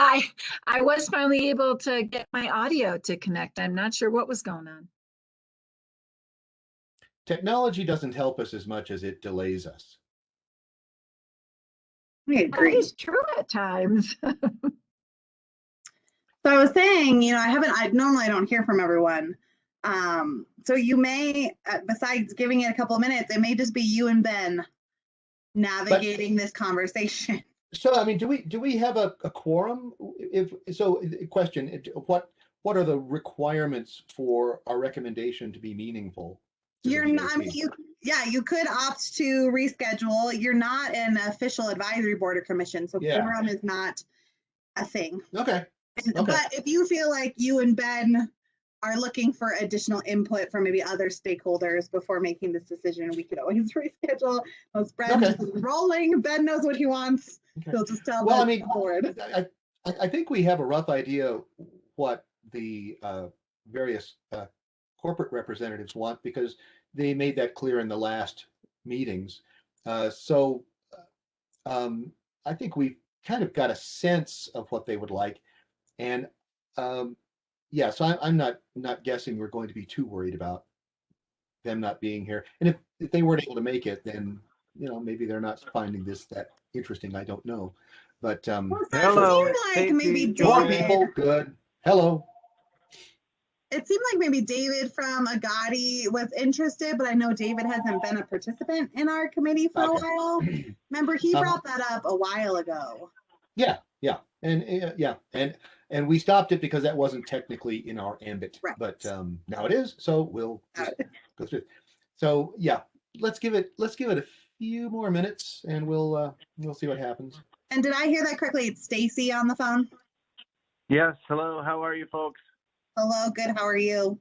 Hi, I was finally able to get my audio to connect. I'm not sure what was going on. Technology doesn't help us as much as it delays us. I That agree. is true at times. So I was saying, I normally I don't hear from everyone. So you may, besides giving it a couple of minutes, it may just be you and Ben navigating this conversation. So, I mean, do we have a quorum? If so, question: what are the requirements for our recommendation to be meaningful? To You're the not. I GOP? mean, you could opt to reschedule. You're not an official advisory board or commission, so Yeah. quorum is not a thing. Okay. Okay. But if you feel like you and Ben are looking for additional input from maybe other stakeholders before making this decision, we could always reschedule. Those Brad Okay. is rolling. Ben knows what he wants. Okay. He'll just tell Well, I the mean, board. I think we have a rough idea what the various corporate representatives want because they made that clear in the last meetings. So I think we've kind of got a sense of what they would like, and yeah, so I'm not guessing we're going to be too worried about them not being here. And if they weren't able to make it, then maybe they're not finding this that interesting. I don't know, but Well, so Hello, it seemed like maybe more David. people. Good. Hello. It seemed like maybe David from Agati was interested, but I know David hasn't been a participant in our committee for a while. Remember, he brought that up a while ago. Yeah, and we stopped it because that wasn't technically in our ambit, Right. but now it is. So we'll just go through. So yeah, let's give it a few more minutes, and we'll see what happens. And did I hear that correctly? It's Stacy on the phone. Yes, hello. How are you folks? Hello, good. How are you?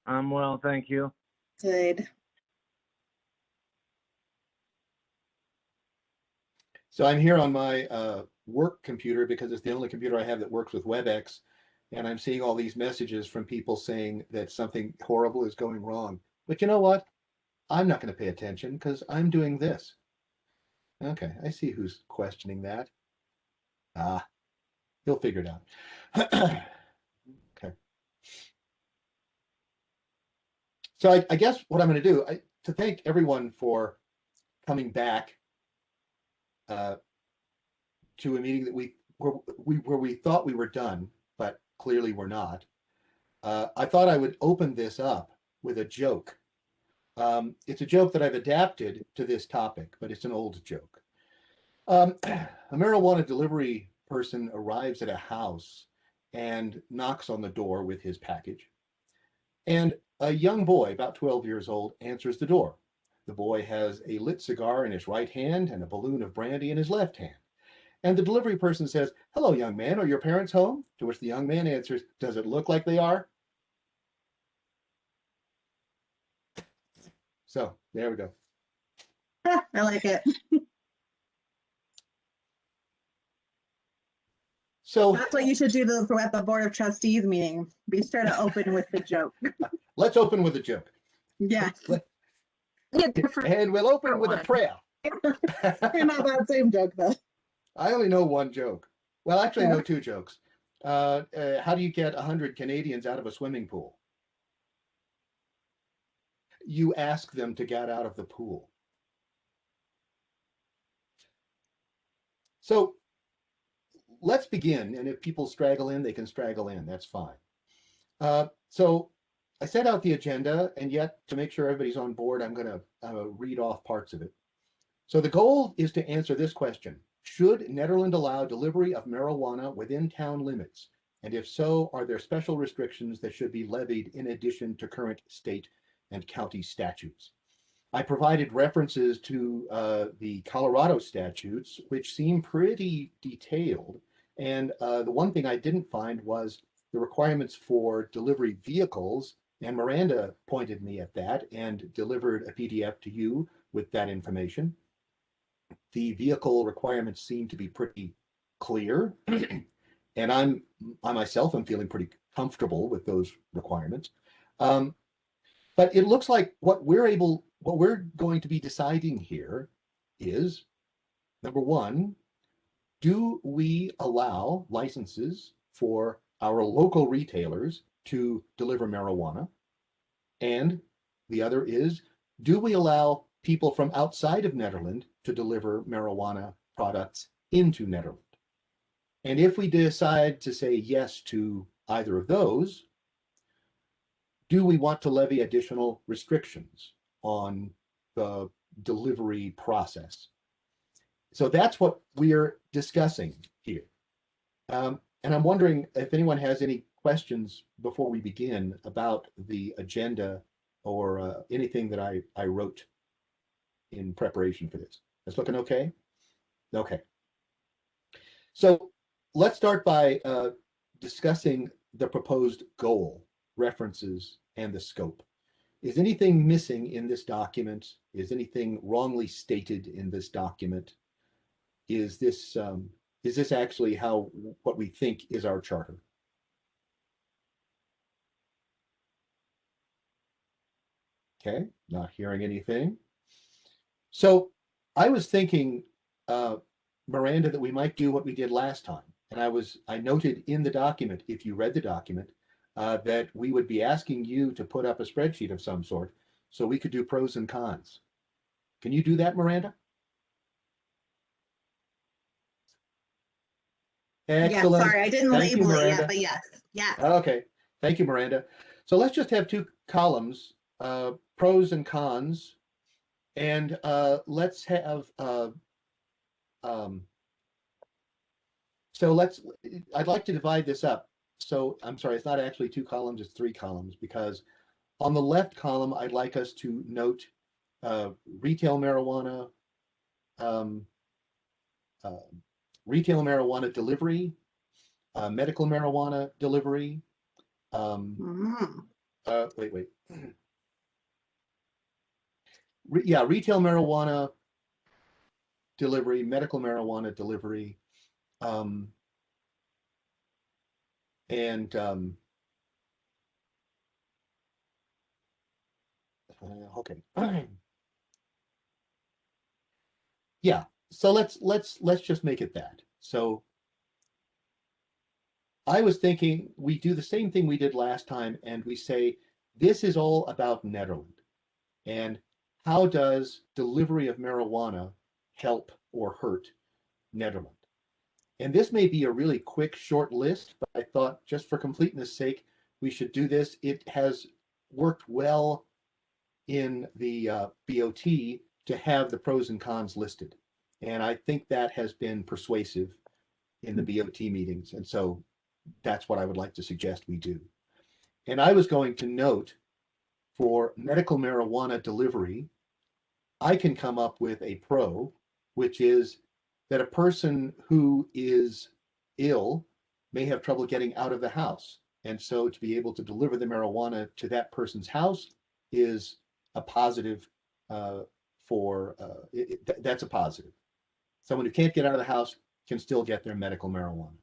I'm well, thank you. Good. So I'm here on my work computer because it's the only computer I have that works with WebEx, and I'm seeing all these messages from people saying that something horrible is going wrong. But you know what? I'm not going to pay attention because I'm doing this. Okay, I see who's questioning that. He'll figure it out. Okay. So I guess what I'm going to do, to thank everyone for coming back to a meeting that where we thought we were done, but clearly we're not. I thought I would open this up with a joke. It's a joke that I've adapted to this topic, but it's an old joke. A marijuana delivery person arrives at a house and knocks on the door with his package. And a young boy, about 12 years old, answers the door. The boy has a lit cigar in his right hand and a balloon of brandy in his left hand. And the delivery person says, "Hello, young man, are your parents home?" To which the young man answers, "Does it look like they are?" So there we go. I like it. So that's what you should do at the Board of Trustees meeting. Be sure to open with the joke. Let's open with a joke. Yeah. And we'll open with a prayer. You're not that same joke, though. I only know one joke. Well, actually, I know two jokes. How do you get 100 Canadians out of a swimming pool? You ask them to get out of the pool. So let's begin. And if people straggle in, they can straggle in. That's fine. So I set out the agenda, and yet to make sure everybody's on board, I'm going to read off parts of it. So the goal is to answer this question. Should Nederland allow delivery of marijuana within town limits? And if so, are there special restrictions that should be levied in addition to current state and county statutes? I provided references to the Colorado statutes, which seem pretty detailed. And the one thing I didn't find was the requirements for delivery vehicles. And Miranda pointed me at that and delivered a PDF to you with that information. The vehicle requirements seem to be pretty clear. And I myself am feeling pretty comfortable with those requirements. But it looks like what we're going to be deciding here is, number one, do we allow licenses for our local retailers to deliver marijuana? And the other is, do we allow people from outside of Nederland to deliver marijuana products into Nederland? And if we decide to say yes to either of those, do we want to levy additional restrictions on the delivery process? So that's what we're discussing here. And I'm wondering if anyone has any questions before we begin about the agenda or anything that I wrote in preparation for this. That's looking okay? Okay. So let's start by discussing the proposed goal, references, and the scope. Is anything missing in this document? Is anything wrongly stated in this document? Is this actually what we think is our charter? Okay, not hearing anything. So I was thinking, Miranda, that we might do what we did last time. And I noted in the document, if you read the document, that we would be asking you to put up a spreadsheet of some sort so we could do pros and cons. Can you do that, Miranda? Excellent. Yes, sorry, I didn't Thank you, label it Miranda. yet, but yes, yes. Okay, thank you, Miranda. So let's just have two columns, pros and cons, and let's have, I'd like to divide this up. So I'm sorry, it's not actually two columns, it's three columns, because on the left column, I'd like us to note retail marijuana, retail marijuana delivery, medical marijuana delivery. Wait. Retail marijuana delivery, medical marijuana delivery, okay. Yeah. So let's just make it that. So I was thinking we do the same thing we did last time, and we say this is all about Nederland, and how does delivery of marijuana help or hurt Nederland? And this may be a really quick, short list, but I thought just for completeness sake, we should do this. It has worked well in the BOT to have the pros and cons listed. And I think that has been persuasive in the BOT meetings. And so that's what I would like to suggest we do. And I was going to note for medical marijuana delivery, I can come up with a pro, which is that a person who is ill may have trouble getting out of the house. And so to be able to deliver the marijuana to that person's house is a positive that's a positive. Someone who can't get out of the house can still get their medical marijuana.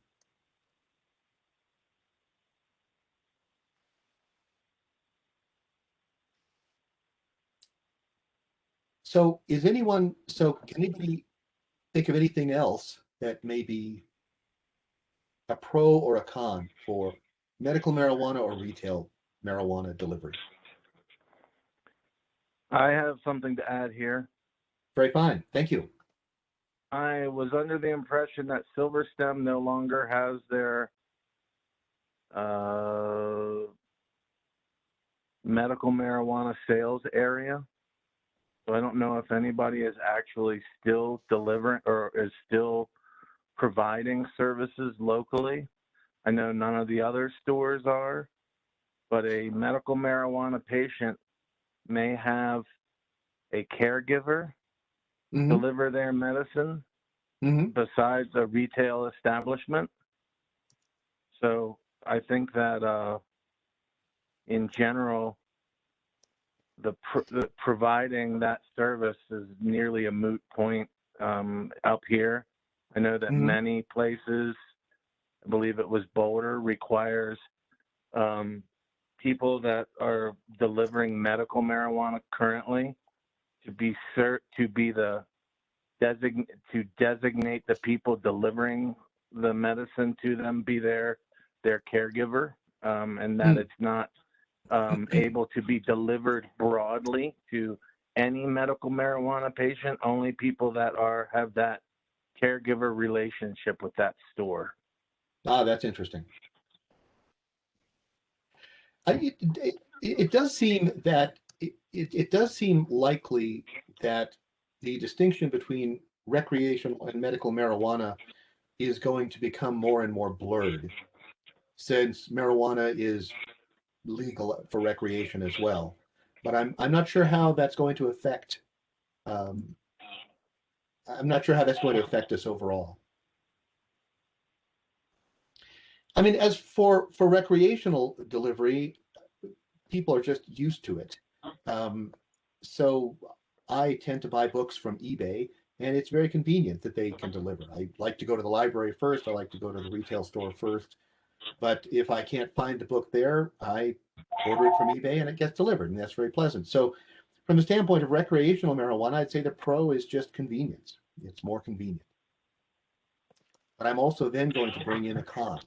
So can anybody think of anything else that may be a pro or a con for medical marijuana or retail marijuana delivery? I have something to add here. Very fine. Thank you. I was under the impression that Silverstem no longer has their medical marijuana sales area. So I don't know if anybody is actually still delivering or is still providing services locally. I know none of the other stores are, but a medical marijuana patient may have a caregiver deliver their medicine besides a retail establishment. So I think that in general, the providing that service is nearly a moot point up here. I know that many places, I believe it was Boulder, requires people that are delivering medical marijuana currently to be the designate the people delivering the medicine to them be their caregiver, and that it's not able to be delivered broadly to any medical marijuana patient, only people that have that caregiver relationship with that store. Ah, that's interesting. It does seem that it does seem likely that the distinction between recreational and medical marijuana is going to become more and more blurred, since marijuana is legal for recreation as well. But I'm not sure how that's going to affect. I'm not sure how that's going to affect us overall. I mean, as for recreational delivery, people are just used to it. So I tend to buy books from eBay, and it's very convenient that they can deliver. I like to go to the library first. I like to go to the retail store first. But if I can't find the book there, I order it from eBay and it gets delivered, and that's very pleasant. So from the standpoint of recreational marijuana, I'd say the pro is just convenience. It's more convenient. But I'm also then going to bring in a con.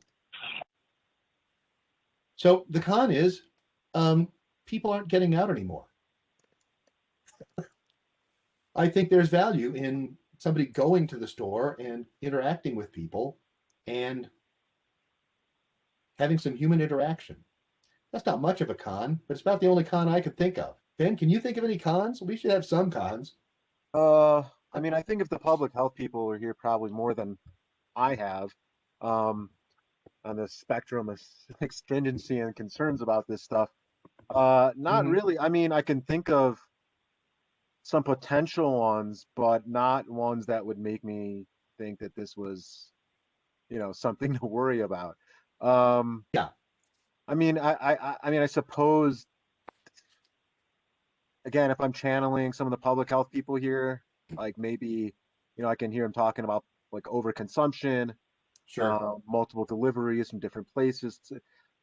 So the con is people aren't getting out anymore. I think there's value in somebody going to the store and interacting with people and having some human interaction. That's not much of a con, but it's about the only con I could think of. Ben, can you think of any cons? We should have some cons. I mean, I think if the public health people are here, probably more than I have, on the spectrum of stringency and concerns about this stuff. Not really. I mean, I can think of some potential ones, but not ones that would make me think that this was, something to worry about. Yeah. I mean, I suppose, again, if I'm channeling some of the public health people here, like maybe, I can hear them talking about like overconsumption, Sure. multiple deliveries from different places.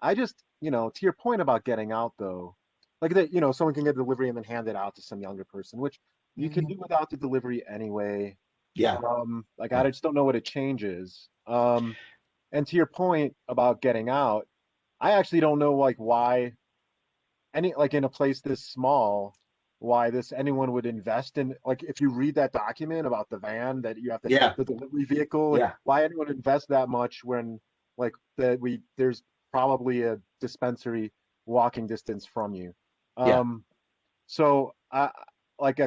I just, to your point about getting out though, like that, someone can get a delivery and then hand it out to some younger person, which you can do without the delivery anyway. Yeah. Like I just don't know what it changes. And to your point about getting out, I actually don't know like why like in a place this small, why anyone would invest in, like if you read that document about the van that you have to, Yeah. the delivery vehicle, like, Yeah. why anyone would invest that much when like there's probably a dispensary walking distance from you. Yeah. So I like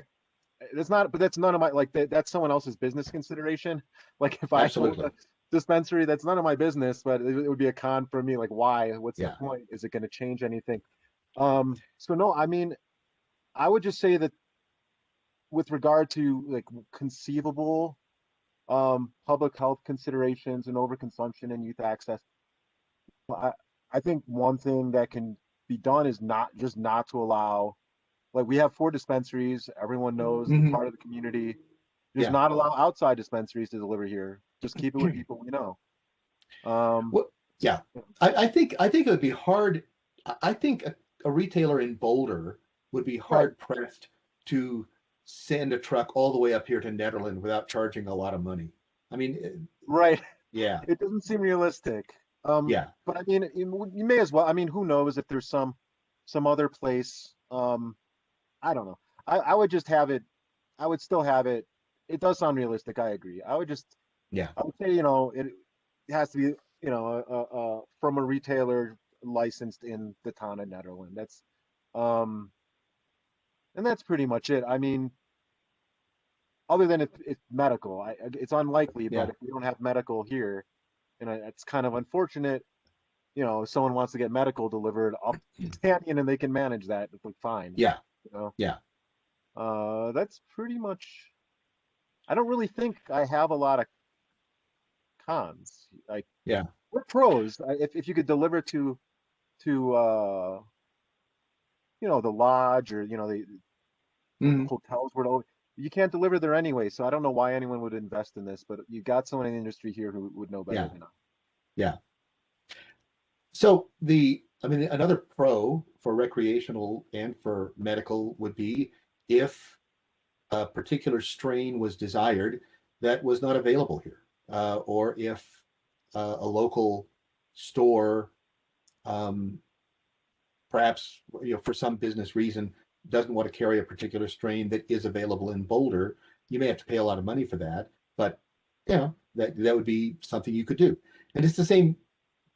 that's not, but that's none of my, like that's someone else's business consideration. Like if I own Absolutely. a dispensary, that's none of my business, but it would be a con for me. Like why? What's the Yeah. point? Is it going to change anything? So no, I mean, I would just say that with regard to like conceivable public health considerations and overconsumption and youth access, I think one thing that can be done is not to allow, like we have 4 dispensaries, everyone knows they're part of the community. Just Yeah. not allow outside dispensaries to deliver here. Just keep it with people we know. Well, yeah. I think it would be hard. I think a retailer in Boulder would be hard pressed to send a truck all the way up here to Netherlands without charging a lot of money. I mean, Right. yeah, It doesn't seem realistic. yeah, But I mean, you may as well. I mean, who knows if there's some other place. I don't know. I would just have it. I would still have it. It does sound realistic. I agree. I would yeah, say, it has to be, from a retailer licensed in the town of Netherlands. And that's pretty much it. I mean, other than it's medical, it's unlikely, yeah, but if we don't have medical here, it's kind of unfortunate. If someone wants to get medical delivered up Canyon and they can manage that, it's like fine. yeah, You know? yeah. That's pretty much. I don't really think I have a lot of cons. Like, Yeah. what pros? If you could deliver to the lodge or the Mhm. hotels where you can't deliver there anyway. So I don't know why anyone would invest in this, but you got someone in the industry here who would know better Yeah. than I. Yeah. So another pro for recreational and for medical would be if a particular strain was desired that was not available here, or if a local store, perhaps for some business reason, doesn't want to carry a particular strain that is available in Boulder, you may have to pay a lot of money for that, but that would be something you could do. And it's the same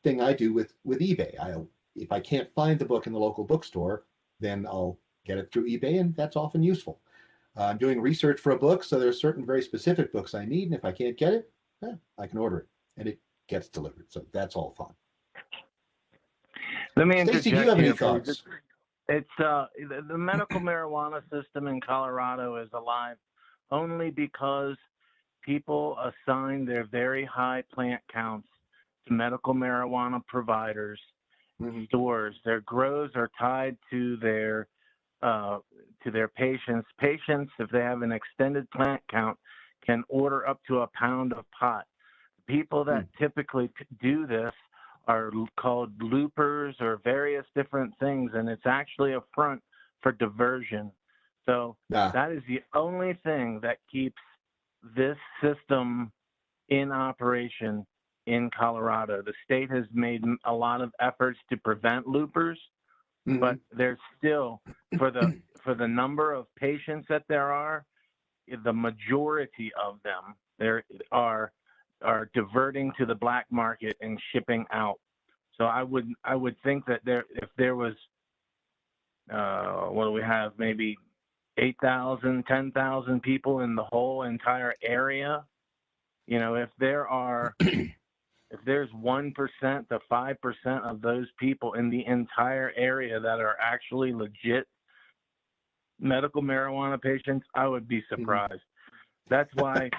thing I do with eBay. If I can't find the book in the local bookstore, then I'll get it through eBay, and that's often useful. I'm doing research for a book, so there's certain very specific books I need, and if I can't get it, I can order it, and it gets delivered. So that's all fine. Let me Stacey, interject do you have any here, please. thoughts? It's the medical marijuana system in Colorado is alive only because people assign their very high plant counts to medical marijuana providers, stores. Their grows are tied to their patients. Patients, if they have an extended plant count, can order up to a pound of pot. People that typically do this are called loopers or various different things, and it's actually a front for diversion. So that is the only thing that keeps this system in operation in Colorado. The state has made a lot of efforts to prevent loopers, but there's still, for the number of patients that there are, the majority of them are diverting to the black market and shipping out. So I would think that if there was, what do we have, maybe 8,000, 10,000 people in the whole entire area, if there's 1% to 5% of those people in the entire area that are actually legit medical marijuana patients, I would be surprised. That's why,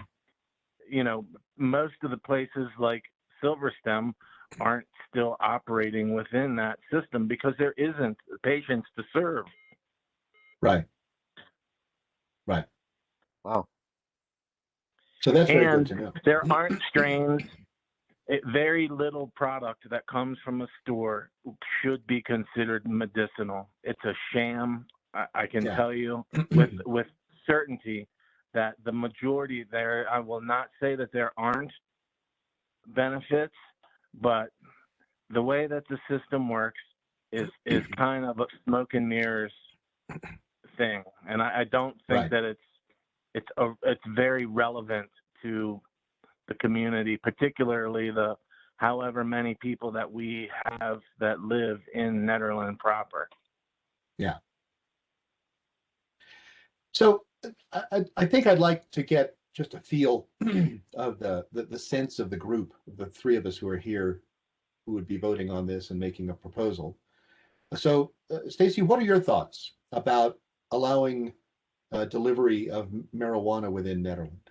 most of the places like Silverstem aren't still operating within that system because there isn't patients to serve. Right. Wow. So that's very And good to know. there aren't strains. Very little product that comes from a store should be considered medicinal. It's a sham. I can tell you with certainty that the majority there, I will not say that there aren't benefits, but the way that the system works is kind of a smoke and mirrors thing. And I don't think that it's very relevant to the community, particularly the however many people that we have that live in Nederland proper. Yeah. So I think I'd like to get just a feel of the sense of the group, the three of us who are here, who would be voting on this and making a proposal. So, Stacey, what are your thoughts about allowing delivery of marijuana within Nederland?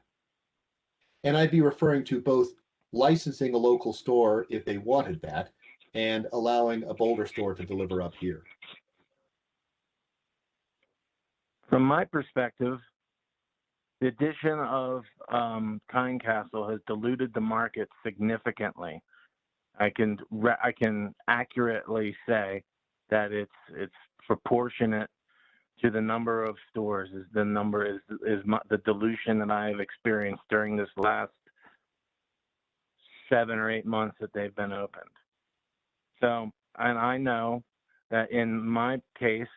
And I'd be referring to both licensing a local store if they wanted that and allowing a Boulder store to deliver up here. From my perspective, the addition of Castle has diluted the market significantly. I can accurately say that it's proportionate to the number of stores. The dilution that I have experienced during this last 7 or 8 months that they've been opened. So, and I know that in my case,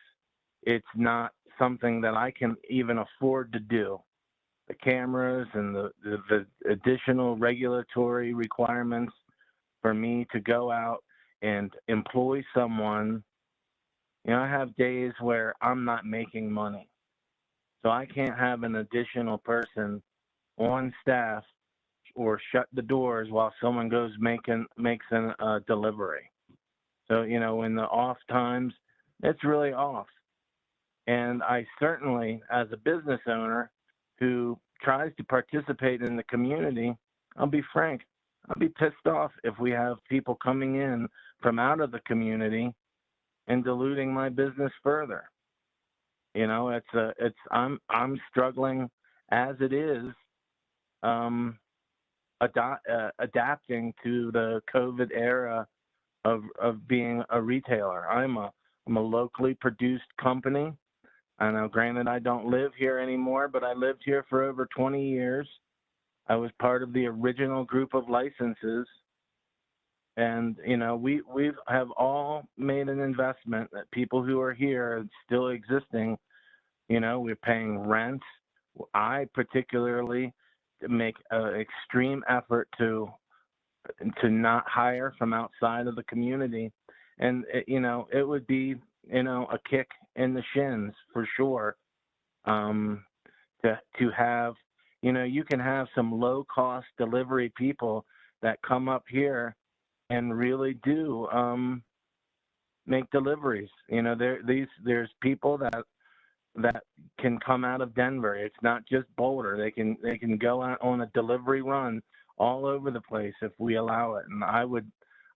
it's not something that I can even afford to do. The cameras and the additional regulatory requirements for me to go out and employ someone. I have days where I'm not making money. So I can't have an additional person on staff or shut the doors while someone makes a delivery. So, in the off times, it's really off. And I certainly, as a business owner who tries to participate in the community, I'll be frank, I'll be pissed off if we have people coming in from out of the community and diluting my business further. I'm struggling as it is, adapting to the COVID era of being a retailer. I'm a locally produced company. I know, granted, I don't live here anymore, but I lived here for over 20 years. I was part of the original group of licenses. And, you know, we have all made an investment that people who are here and still existing, you know, we're paying rent. I particularly make an extreme effort to not hire from outside of the community. And, you know, it would be, you know, a kick in the shins for sure. To have, you know, you can have some low cost delivery people that come up here and really do make deliveries. You know, there's people that can come out of Denver. It's not just Boulder. They can go out on a delivery run all over the place if we allow it. And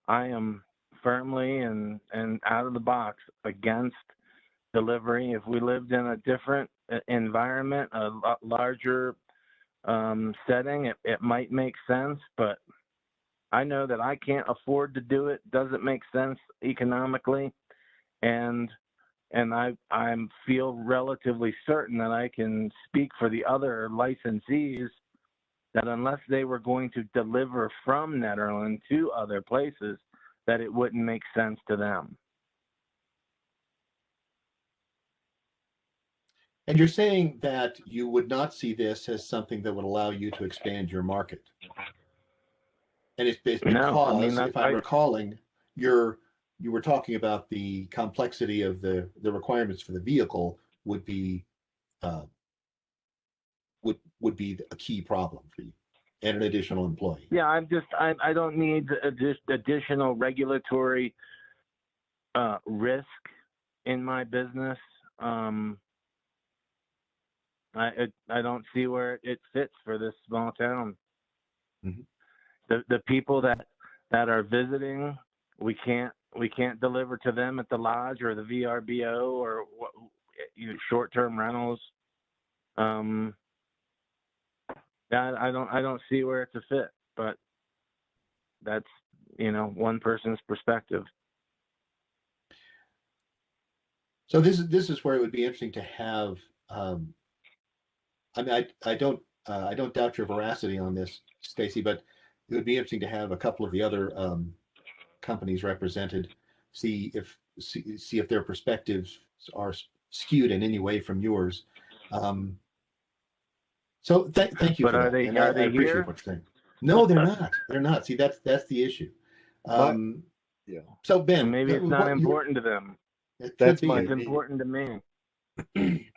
I am firmly and out of the box against delivery. If we lived in a different environment, a larger setting, it might make sense, but I know that I can't afford to do it. Doesn't make sense economically, and I feel relatively certain that I can speak for the other licensees that unless they were going to deliver from Nederland to other places, that it wouldn't make sense to them. And you're saying that you would not see this as something that would allow you to expand your market. And it's because, No, I mean, if I'm recalling, you were talking about the complexity of the requirements for the vehicle would be would be a key problem for you, and an additional employee. Yeah, I don't need additional regulatory risk in my business. I don't see where it fits for this small town. Mm-hmm. The people that are visiting, we can't deliver to them at the lodge or the VRBO or short-term rentals. I don't see where it's a fit, but that's, you know, one person's perspective. So this is where it would be interesting to have. I mean, I don't doubt your veracity on this, Stacy, but it would be interesting to have a couple of the other companies represented, see if their perspectives are skewed in any way from yours. So thank you But for that. are I they appreciate here? what you're saying. No, they're not. They're not. See, that's the issue. Yeah. So Ben, Maybe it's not important to them. It That's could be. It's important to me.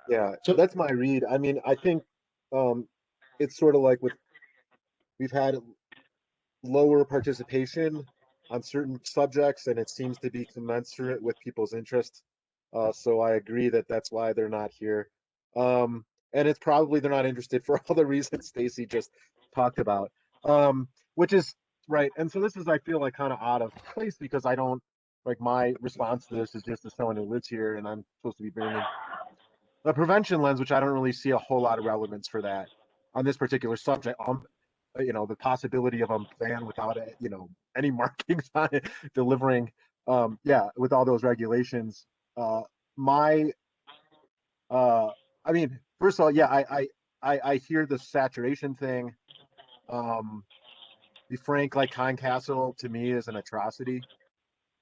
Yeah, So that's my read. I mean, I think it's sort of like we've had lower participation on certain subjects, and it seems to be commensurate with people's interests. So I agree that that's why they're not here. And it's probably they're not interested for all the reasons Stacy just talked about, which is right. And so this is, I feel like, kind of out of place because I don't like my response to this is just as someone who lives here, and I'm supposed to be bringing a prevention lens, which I don't really see a whole lot of relevance for that on this particular subject. You know, the possibility of a van without any markings on it delivering, with all those regulations. My I mean, first of all, yeah, I hear the saturation thing. Be frank, like Castle to me is an atrocity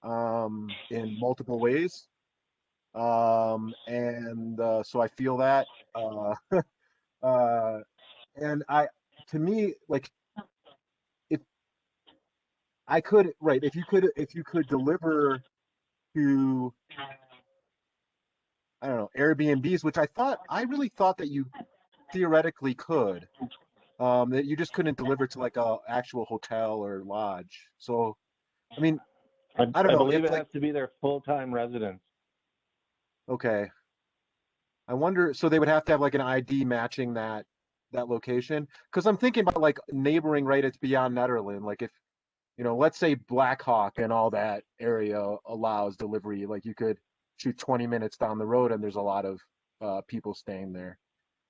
in multiple ways. And so I feel that. And to me, like, if I could, right, if you could deliver to, I don't know, Airbnbs, which I really thought that you theoretically could, that you just couldn't deliver to like a actual hotel or lodge. So, I mean, I don't know. believe It's it like, has to be their full-time residence. okay. I wonder, so they would have to have like an ID matching that location? Because I'm thinking about like neighboring, right? It's beyond Nederland. Like if, let's say Black Hawk and all that area allows delivery, like you could shoot 20 minutes down the road and there's a lot of people staying there.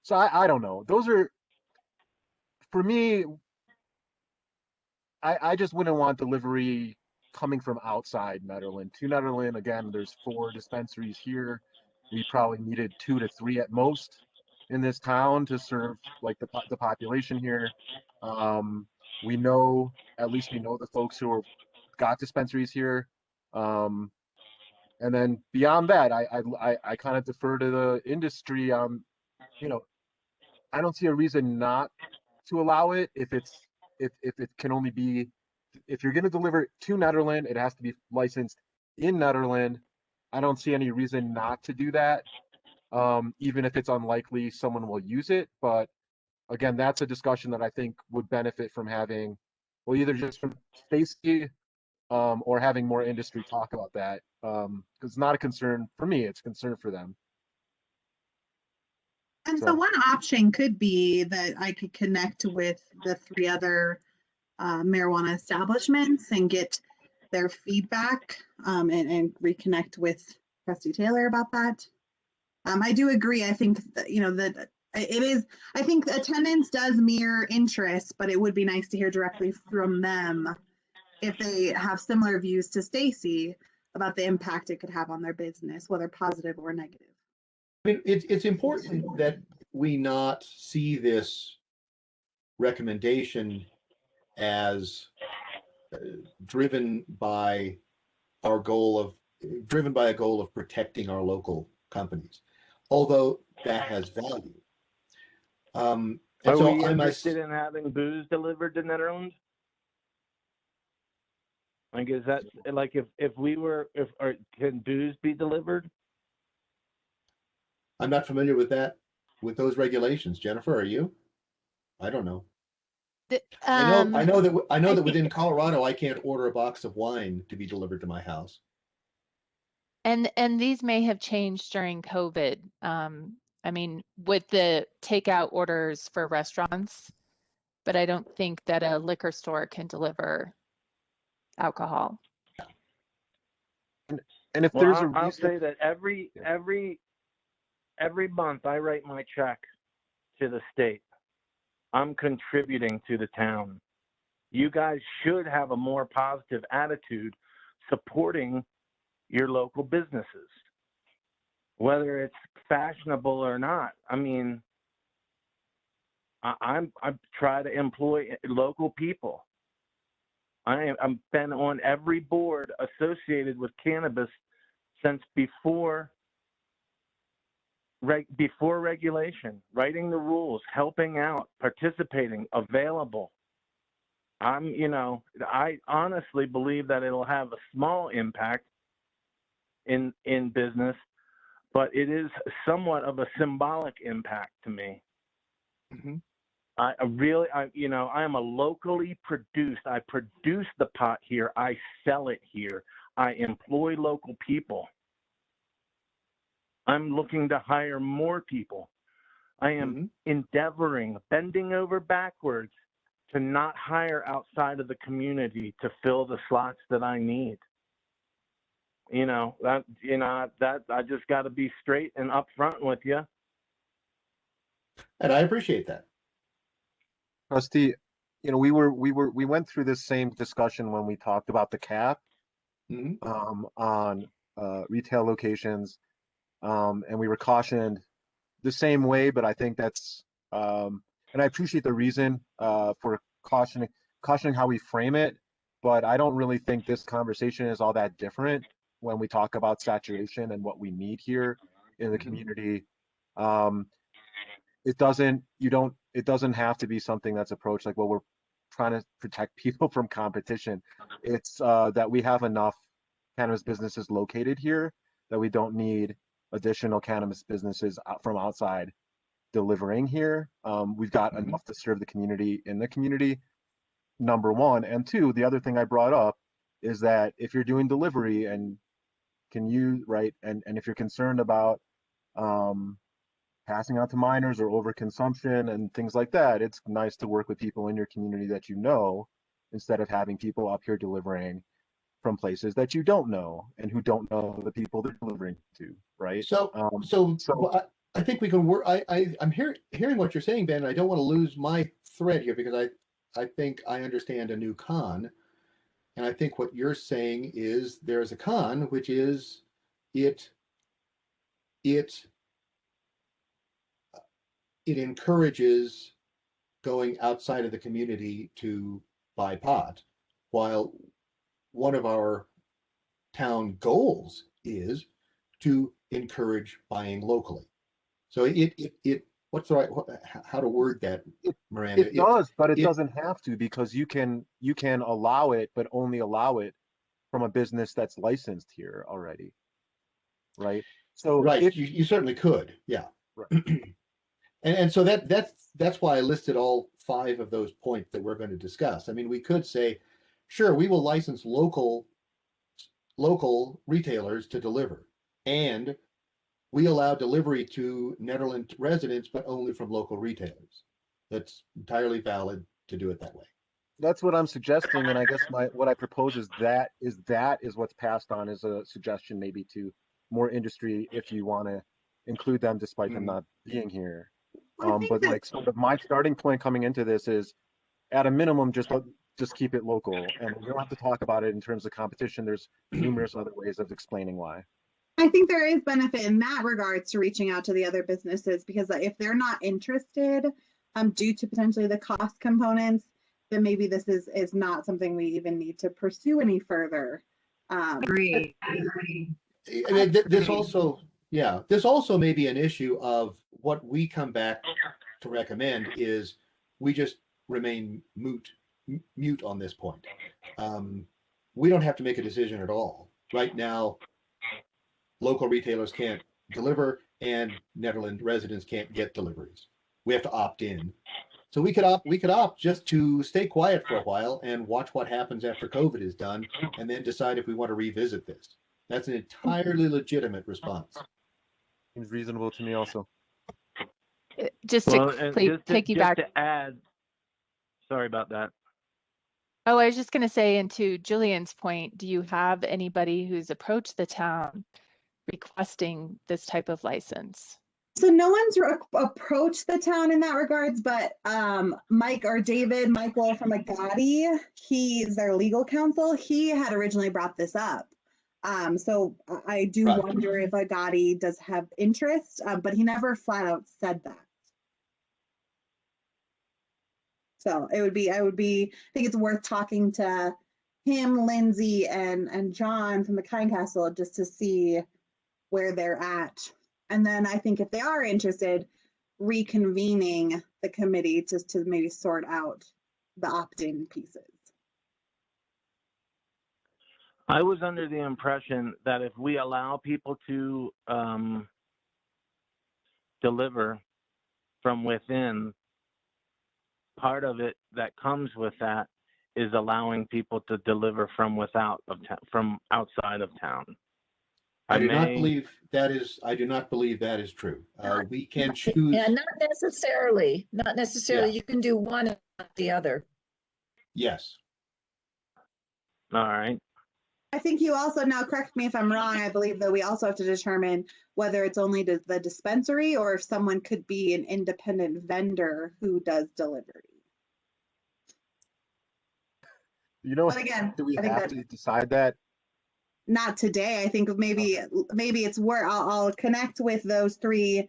So I don't know. Those are, for me, I just wouldn't want delivery coming from outside Nederland to Nederland. Again, there's 4 dispensaries here. we probably needed 2 to 3 at most in this town to serve like the population here. We know, at least we know the folks who are got dispensaries here. And then beyond that, I kind of defer to the industry. You know, I don't see a reason not to allow it if it can only be, if you're going to deliver to Netherland, it has to be licensed in Netherland. I don't see any reason not to do that, even if it's unlikely someone will use it. But again, that's a discussion that I think would benefit from having, well, either just from Stacy, or having more industry talk about that. Because it's not a concern for me, it's a concern for them. And so So- one option could be that I could connect with the 3 other marijuana establishments and get their feedback, and reconnect with Trustee Taylor about that. I do agree. I think that, that it is, I think attendance does mirror interest, but it would be nice to hear directly from them if they have similar views to Stacy about the impact it could have on their business, whether positive or negative. I mean, it's important that we not see this recommendation as driven by a goal of protecting our local companies, although that has value. And Are so we I'm interested in having booze delivered to Netherlands? Like, is that like can booze be delivered? I'm not familiar with that, with those regulations. Jennifer, are you? I don't know. I know that within Colorado, I can't order a box of wine to be delivered to my house. And these may have changed during COVID. I mean, with the takeout orders for restaurants, but I don't think that a liquor store can deliver alcohol. And if Well, there's a I'll reason, say that every month I write my check to the state. I'm contributing to the town. You guys should have a more positive attitude supporting your local businesses, whether it's fashionable or not. I mean, I try to employ local people. I've been on every board associated with cannabis since before regulation, writing the rules, helping out, participating, available. I honestly believe that it'll have a small impact in business, but it is somewhat of a symbolic impact to me. Mm-hmm. I am a locally produced. I produce the pot here. I sell it here. I employ local people. I'm looking to hire more people. I am endeavoring, bending over backwards to not hire outside of the community to fill the slots that I need. That I just got to be straight and upfront with you. And I appreciate that. Trustee, we went through this same discussion when we talked about the cap on retail locations, and we were cautioned the same way. But I think that's, and I appreciate the reason for cautioning how we frame it. But I don't really think this conversation is all that different when we talk about saturation and what we need here in the community. It doesn't have to be something that's approached like, well, we're trying to protect people from competition. It's that we have enough cannabis businesses located here that we don't need additional cannabis businesses from outside delivering here. We've got enough to serve the community in the community, number one. And two, the other thing I brought up is that if you're doing delivery and if you're concerned about passing out to minors or overconsumption and things like that, it's nice to work with people in your community that instead of having people up here delivering from places that you don't know and who don't know the people they're delivering to, right? So I think we can work. I'm hearing what you're saying, Ben. And I don't want to lose my thread here because I think I understand a new con, and I think what you're saying is there's a con, which is it it encourages going outside of the community to buy pot, while one of our town goals is to encourage buying locally. So what's the right, how to word that, Miranda? It does, but it doesn't have to, because you can allow it, but only allow it from a business that's licensed here already, right? So right, if you certainly could, yeah. right. And so that's why I listed all 5 of those points that we're going to discuss. I mean, we could say, sure, we will license local retailers to deliver, and we allow delivery to Netherlands residents, but only from local retailers. That's entirely valid to do it that way. That's what I'm suggesting, and I guess what I propose is that is what's passed on as a suggestion, maybe to more industry, if you want to include them despite them not being here. I think But that- like, sort of my starting point coming into this is, at a minimum, just keep it local, and we don't have to talk about it in terms of competition. There's numerous other ways of explaining why. I think there is benefit in that regards to reaching out to the other businesses, because if they're not interested, due to potentially the cost components, then maybe this is not something we even need to pursue any further. Agree. And this also may be an issue of what we come back to recommend is we just remain mute on this point. We don't have to make a decision at all. Right now, local retailers can't deliver and Netherlands residents can't get deliveries. We have to opt in. So we could opt just to stay quiet for a while and watch what happens after COVID is done, and then decide if we want to revisit this. That's an entirely legitimate response. Seems reasonable to me also. Just Well, to and piggyback. just to add, sorry about that. Oh, I was just going to say, and to Julian's point, do you have anybody who's approached the town requesting this type of license? So no one's approached the town in that regards, but Michael from Agati, he's their legal counsel. He had originally brought this up. So I do Right. wonder if Agati does have interest, but he never flat out said that. So I think it's worth talking to him, Lindsay, and John from the Kind Castle just to see where they're at. And then I think if they are interested, reconvening the committee just to maybe sort out the opt-in pieces. I was under the impression that if we allow people to deliver from within, part of it that comes with that is allowing people to deliver from outside of town. I do not believe that is true. We can choose. Yeah, not necessarily. Yeah. You can do one and not the other. Yes. All right. I think you also, now correct me if I'm wrong, I believe that we also have to determine whether it's only the dispensary or if someone could be an independent vendor who does delivery. You know, But again, do we I think have to decide that? Not today. I think maybe it's where I'll connect with those 3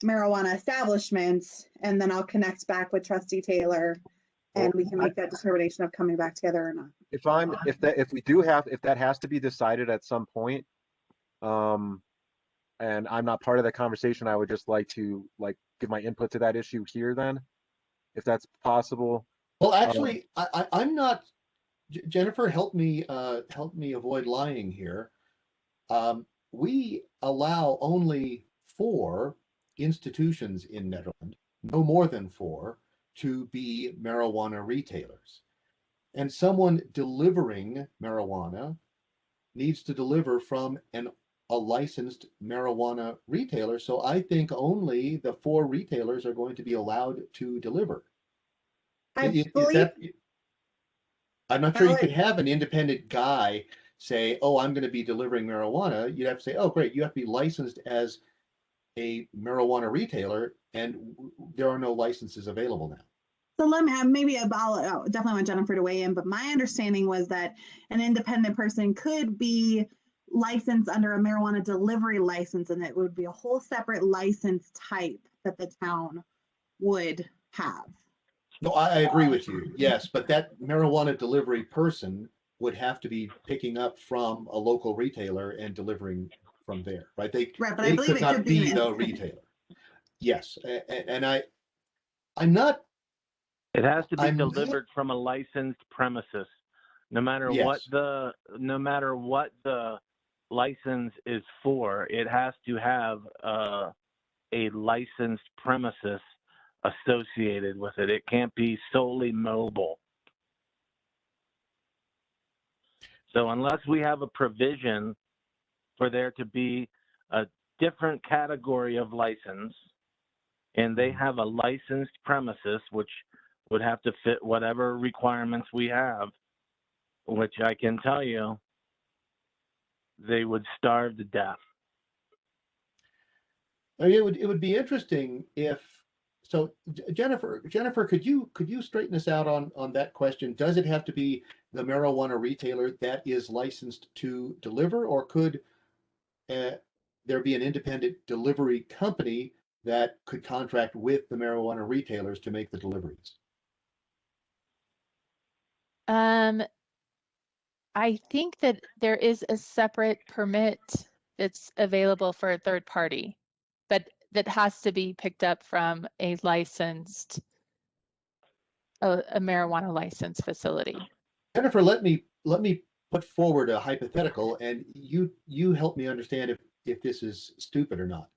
marijuana establishments, and then I'll connect back with Trustee Taylor, and we can make that determination of coming back together or not. If that has to be decided at some point, and I'm not part of that conversation, I would just like to give my input to that issue here then, if that's possible. Well, actually, I'm not. Jennifer, help me avoid lying here. We allow only 4 institutions in Netherlands, no more than 4, to be marijuana retailers. And someone delivering marijuana needs to deliver from a licensed marijuana retailer. So I think only the 4 retailers are going to be allowed to deliver. I'm not sure you could have an independent guy say, oh, I'm going to be delivering marijuana. You'd have to say, oh, great, you have to be licensed as a marijuana retailer, and there are no licenses available now. So let me, I'll definitely want Jennifer to weigh in, but my understanding was that an independent person could be licensed under a marijuana delivery license, and it would be a whole separate license type that the town would have. No, I agree with you. Yes, but that marijuana delivery person would have to be picking up from a local retailer and delivering from there, right? Right, but I They believe could it could not be be an the independent. retailer. Yes, and I'm not. It has to be I'm not- delivered from a licensed premises, no matter what Yes. the license is for. It has to have a licensed premises associated with it. It can't be solely mobile. So unless we have a provision for there to be a different category of license, and they have a licensed premises, which would have to fit whatever requirements we have, which I can tell you, they would starve to death. I mean, it would be interesting if so. Jennifer, could you straighten us out on that question? Does it have to be the marijuana retailer that is licensed to deliver, or could there be an independent delivery company that could contract with the marijuana retailers to make the deliveries? I think that there is a separate permit that's available for a third party, but that has to be picked up from a licensed, a marijuana licensed facility. Jennifer, let me put forward a hypothetical, and you help me understand if this is stupid or not.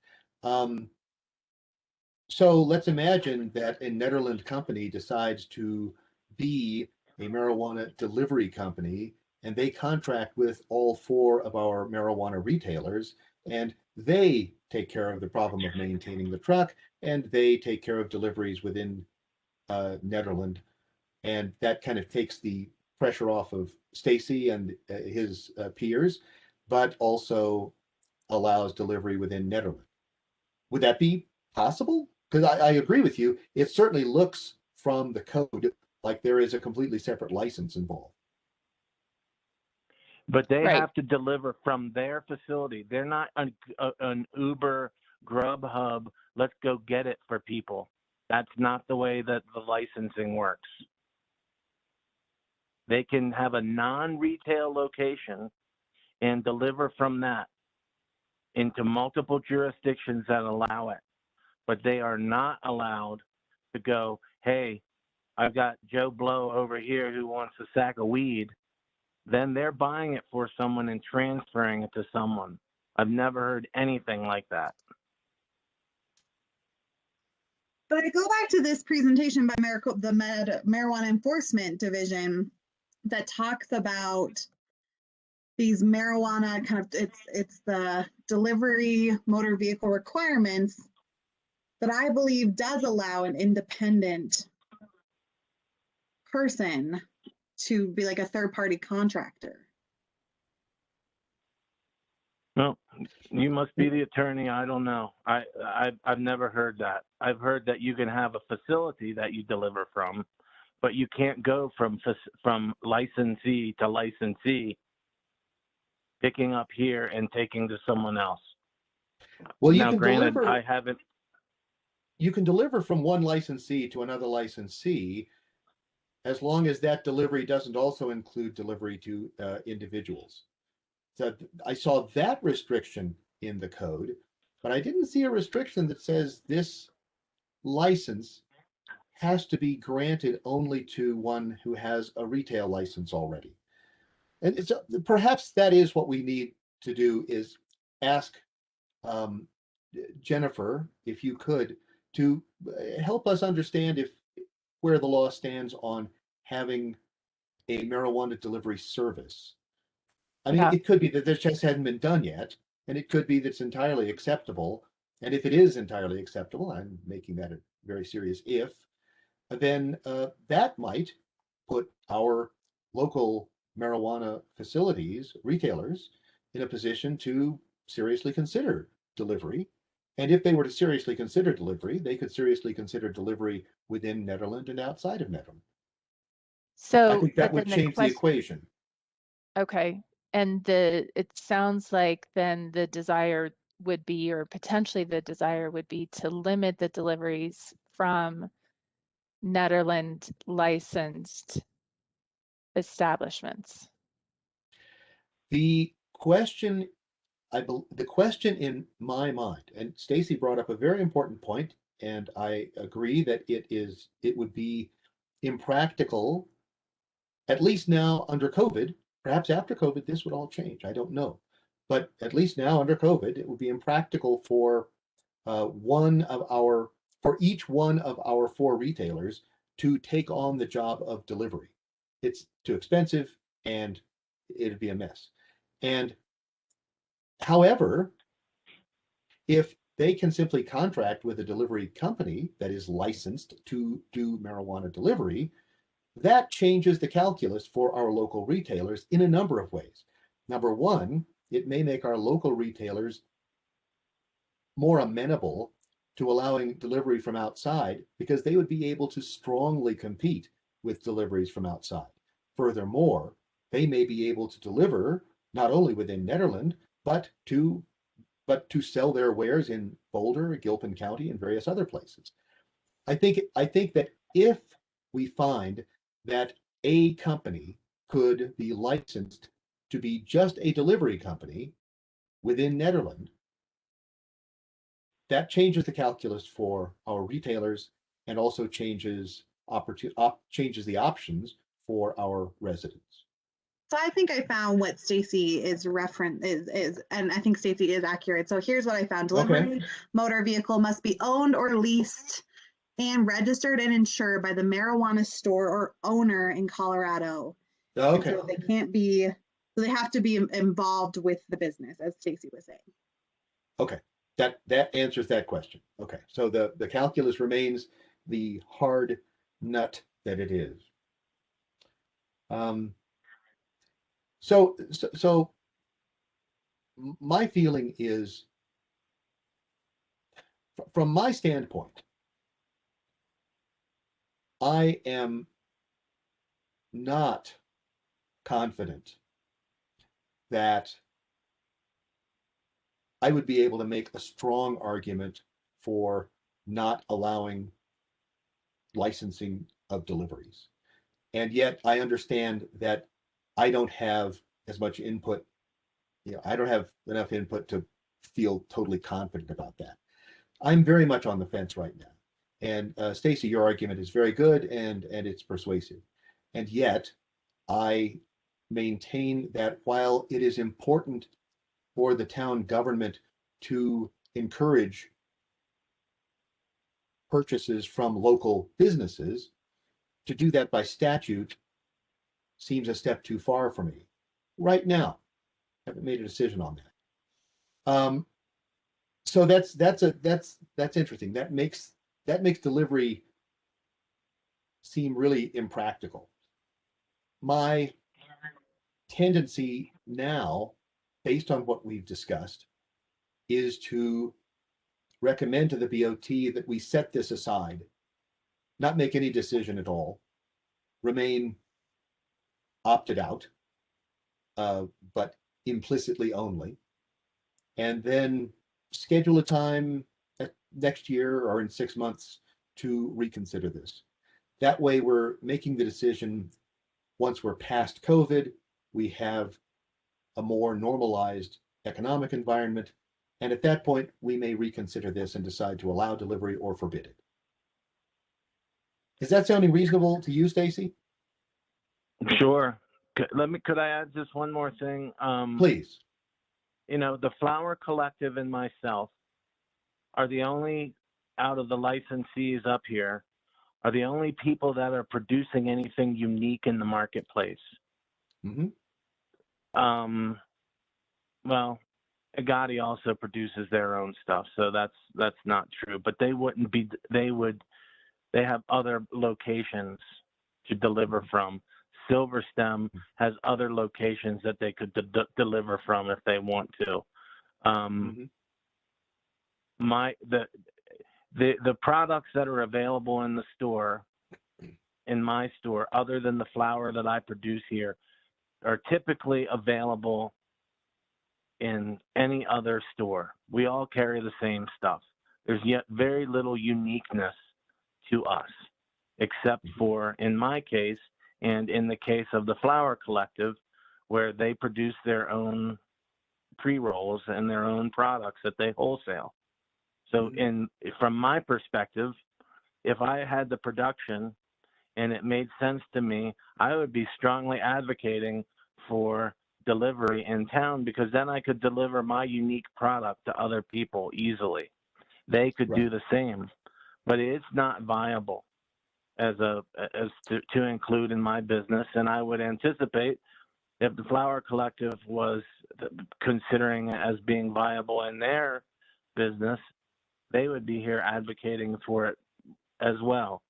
So let's imagine that a Netherlands company decides to be a marijuana delivery company, and they contract with all 4 of our marijuana retailers, and they take care of the problem of maintaining the truck, and they take care of deliveries within Netherlands, and that kind of takes the pressure off of Stacy and his peers, but also allows delivery within Netherlands. Would that be possible? Because I agree with you. It certainly looks from the code like there is a completely separate license involved. But they Right. have to deliver from their facility. They're not an Uber, Grubhub, let's go get it for people. That's not the way that the licensing works. They can have a non-retail location and deliver from that into multiple jurisdictions that allow it. But they are not allowed to go, hey, I've got Joe Blow over here who wants a sack of weed. Then they're buying it for someone and transferring it to someone. I've never heard anything like that. But I go back to this presentation by the Marijuana Enforcement Division that talks about these marijuana kind of, it's the delivery motor vehicle requirements that I believe does allow an independent person to be like a third party contractor. Well, you must be the attorney. I don't know. I've never heard that. I've heard that you can have a facility that you deliver from, but you can't go from licensee to licensee, picking up here and taking to someone else. Well, now, granted, I haven't. You can deliver from one licensee to another licensee, as long as that delivery doesn't also include delivery to individuals. So I saw that restriction in the code, but I didn't see a restriction that says this license has to be granted only to one who has a retail license already. And it's perhaps that is what we need to do, is ask Jennifer, if you could, to help us understand where the law stands on having a marijuana delivery service. I mean, Yeah. it could be that this just hadn't been done yet, and it could be that's entirely acceptable. And if it is entirely acceptable, I'm making that a very serious if, then that might put our local marijuana facilities, retailers, in a position to seriously consider delivery. And if they were to seriously consider delivery, they could seriously consider delivery within Netherlands and outside of Netherlands. I So, think that but would then the change the question, equation. okay. And it sounds like then the desire would be, or potentially the desire would be, to limit the deliveries from Netherlands licensed establishments. The question, the question in my mind, and Stacy brought up a very important point, and I agree that it would be impractical, at least now under COVID. Perhaps after COVID, this would all change. I don't know. But at least now under COVID, it would be impractical for each one of our 4 retailers to take on the job of delivery. It's too expensive and it'd be a mess. And however, if they can simply contract with a delivery company that is licensed to do marijuana delivery, that changes the calculus for our local retailers in a number of ways. Number one, it may make our local retailers more amenable to allowing delivery from outside because they would be able to strongly compete with deliveries from outside. Furthermore, they may be able to deliver not only within Netherlands, but to sell their wares in Boulder, Gilpin County, and various other places. I think that if we find that a company could be licensed to be just a delivery company within Netherlands, that changes the calculus for our retailers and also changes the options for our residents. So I think I found what Stacy is and I think Stacy is accurate. So here's what I found. Delivery motor vehicle must be owned or leased and registered and insured by the marijuana store or owner in Colorado. Okay. So they have to be involved with the business, as Stacy was saying. Okay. That answers that question. Okay. So the calculus remains the hard nut that it is. So my feeling is, from my standpoint, I am not confident that I would be able to make a strong argument for not allowing licensing of deliveries. And yet I understand that I don't have as much input. I don't have enough input to feel totally confident about that. I'm very much on the fence right now. And Stacy, your argument is very good and it's persuasive. And yet I maintain that while it is important for the town government to encourage purchases from local businesses, to do that by statute seems a step too far for me right now. I haven't made a decision on that. So that's interesting. That makes delivery seem really impractical. My tendency now, based on what we've discussed, is to recommend to the BOT that we set this aside, not make any decision at all, remain opted out, but implicitly only, and then schedule a time next year or in 6 months to reconsider this. That way we're making the decision once we're past COVID, we have a more normalized economic environment, and at that point we may reconsider this and decide to allow delivery or forbid it. Is that sounding reasonable to you, Stacy? Sure. Could I add just one more thing? Please. The Flower Collective and myself are the only, out of the licensees up here, are the only people that are producing anything unique in the marketplace. Mm-hmm. Well, Agati also produces their own stuff, so that's not true. But they wouldn't be. They have other locations to deliver from. Silverstem has other locations that they could deliver from if they want to. The products that are available in my store, other than the flower that I produce here, are typically available in any other store. We all carry the same stuff. There's yet very little uniqueness to us, except for, in my case, and in the case of the Flower Collective, where they produce their own pre-rolls and their own products that they wholesale. So from my perspective, if I had the production and it made sense to me, I would be strongly advocating for delivery in town, because then I could deliver my unique product to other people easily. They could do the same, but it's not viable to include in my business. And I would anticipate if the Flower Collective was considering it as being viable in their business, they would be here advocating for it as well.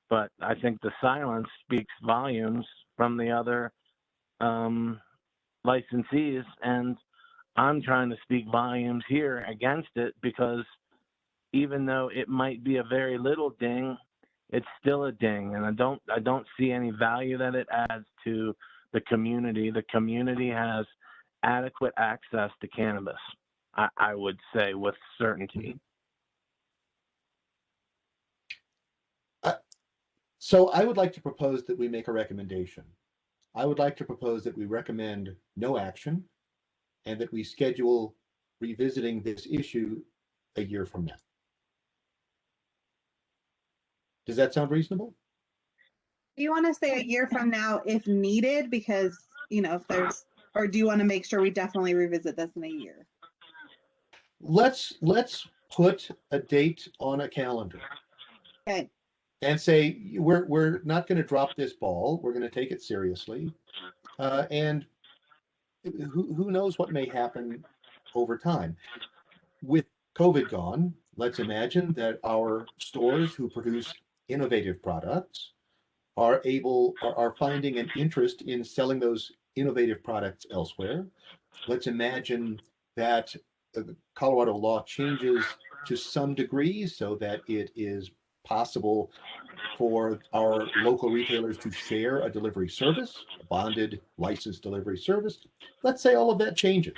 But I think the silence speaks volumes from the other licensees, and I'm trying to speak volumes here against it, because even though it might be a very little ding, it's still a ding, and I don't see any value that it adds to the community. The community has adequate access to cannabis, I would say with certainty. So I would like to propose that we make a recommendation. I would like to propose that we recommend no action and that we schedule revisiting this issue a year from now. Does that sound reasonable? Do you want to say a year from now if needed? Because, if there's, or do you want to make sure we definitely revisit this in a year? Let's put a date on a calendar. Okay. And say, we're not going to drop this ball. We're going to take it seriously. And who knows what may happen over time. With COVID gone, let's imagine that our stores who produce innovative products are finding an interest in selling those innovative products elsewhere. Let's imagine that the Colorado law changes to some degree so that it is possible for our local retailers to share a delivery service, a bonded licensed delivery service. Let's say all of that changes.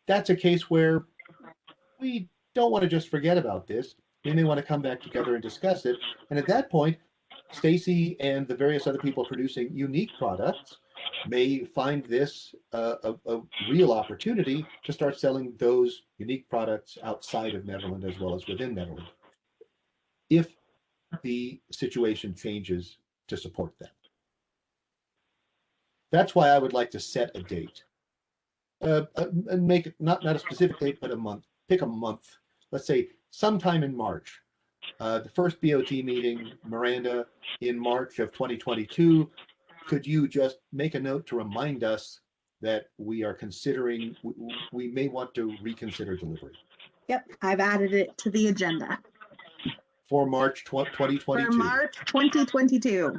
That's a case where we don't want to just forget about this. We may want to come back together and discuss it. And at that point, Stacy and the various other people producing unique products may find this a real opportunity to start selling those unique products outside of Nederland as well as within Nederland, if the situation changes to support that. That's why I would like to set a date, and make it not a specific date, but a month. Pick a month. Let's say sometime in March. The first BOT meeting, Miranda, in March of 2022. Could you just make a note to remind us that we are considering, we may want to reconsider delivery? Yep, I've added it to the agenda. For March 2022. For March 2022.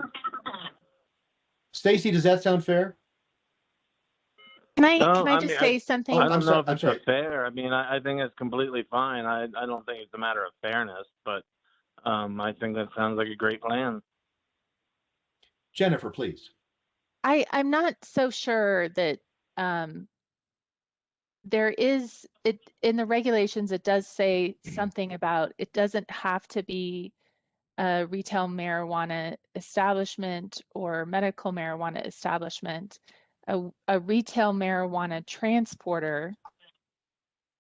Stacy, does that sound fair? Can I just say something? I don't know if I'm it's sorry. fair. I mean, I think it's completely fine. I don't think it's a matter of fairness, but I think that sounds like a great plan. Jennifer, please. I'm not so sure that there is it in the regulations. It does say something about it doesn't have to be a retail marijuana establishment or medical marijuana establishment. A retail marijuana transporter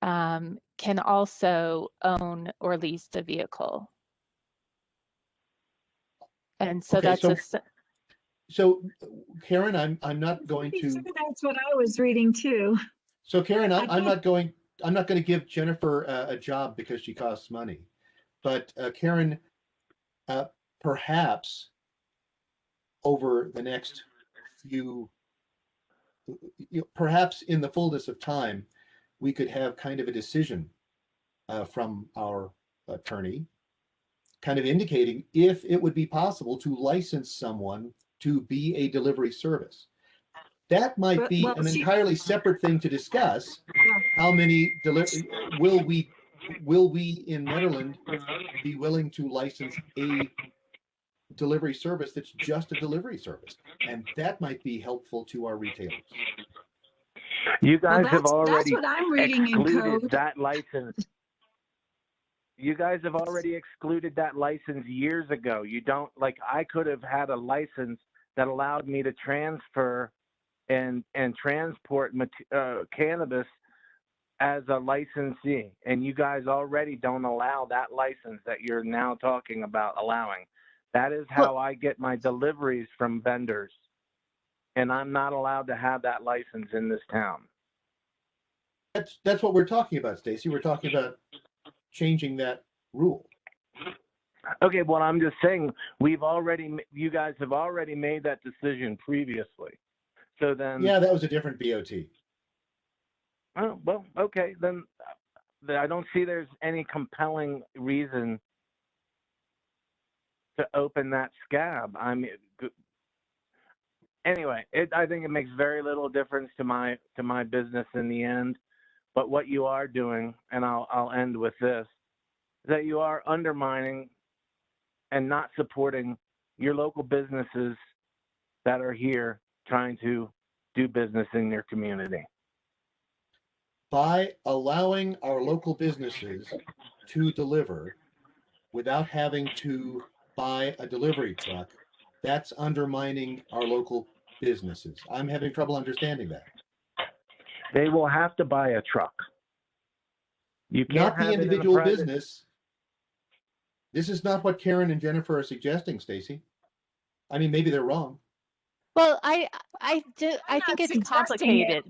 can also own or lease the vehicle. And so Okay, that's so Karen, I'm not going to. That's what I was reading too. So Karen, I'm not going to give Jennifer a job because she costs money, but Karen, perhaps over the next few, perhaps in the fullness of time, we could have kind of a decision from our attorney, kind of indicating if it would be possible to license someone to be a delivery service. That might be an entirely separate thing to discuss. How many will we in Nederland be willing to license a delivery service that's just a delivery service. And that might be helpful to our retailers. You guys have that's already what I'm reading in excluded code. that license. You guys have already excluded that license years ago. You don't, like, I could have had a license that allowed me to transfer and transport cannabis as a licensee, and you guys already don't allow that license that you're now talking about allowing. That is how I get my deliveries from vendors, and I'm not allowed to have that license in this town. That's what we're talking about, Stacy. We're talking about changing that rule. Okay, well, I'm just saying you guys have already made that decision previously. So then, Yeah, that was a different BOT. oh, well, okay, then I don't see there's any compelling reason to open that scab. I mean, anyway, I think it makes very little difference to my business in the end. But what you are doing, and I'll end with this, is that you are undermining and not supporting your local businesses that are here trying to do business in your community. By allowing our local businesses to deliver without having to buy a delivery truck, that's undermining our local businesses. I'm having trouble understanding that. They will have to buy a truck. You can't Not the have it in a individual private- business. This is not what Karen and Jennifer are suggesting, Stacy. I mean, maybe they're wrong. Well, I think not it's suggesting it. complicated.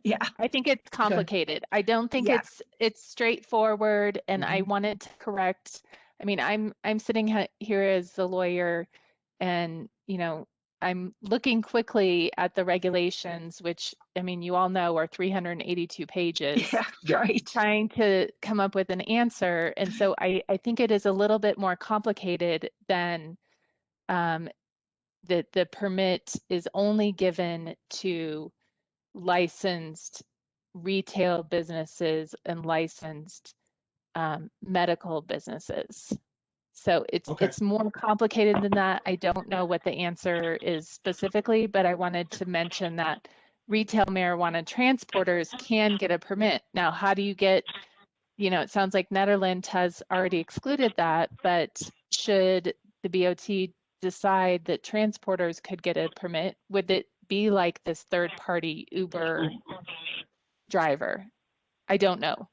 Yeah. I think it's complicated. I don't think Yeah. it's straightforward, and I Mhm. wanted to correct. I mean, I'm sitting here as the lawyer, and I'm looking quickly at the regulations, which, I mean, you all know are 382 pages, Yeah, Yeah. right. trying to come up with an answer. And so I think it is a little bit more complicated than that the permit is only given to licensed retail businesses and licensed medical businesses. So Okay. it's more complicated than that. I don't know what the answer is specifically, but I wanted to mention that retail marijuana transporters can get a permit. Now, how do you get, it sounds like Netherlands has already excluded that, but should the BOT decide that transporters could get a permit, would it be like this third-party Uber driver? I don't know.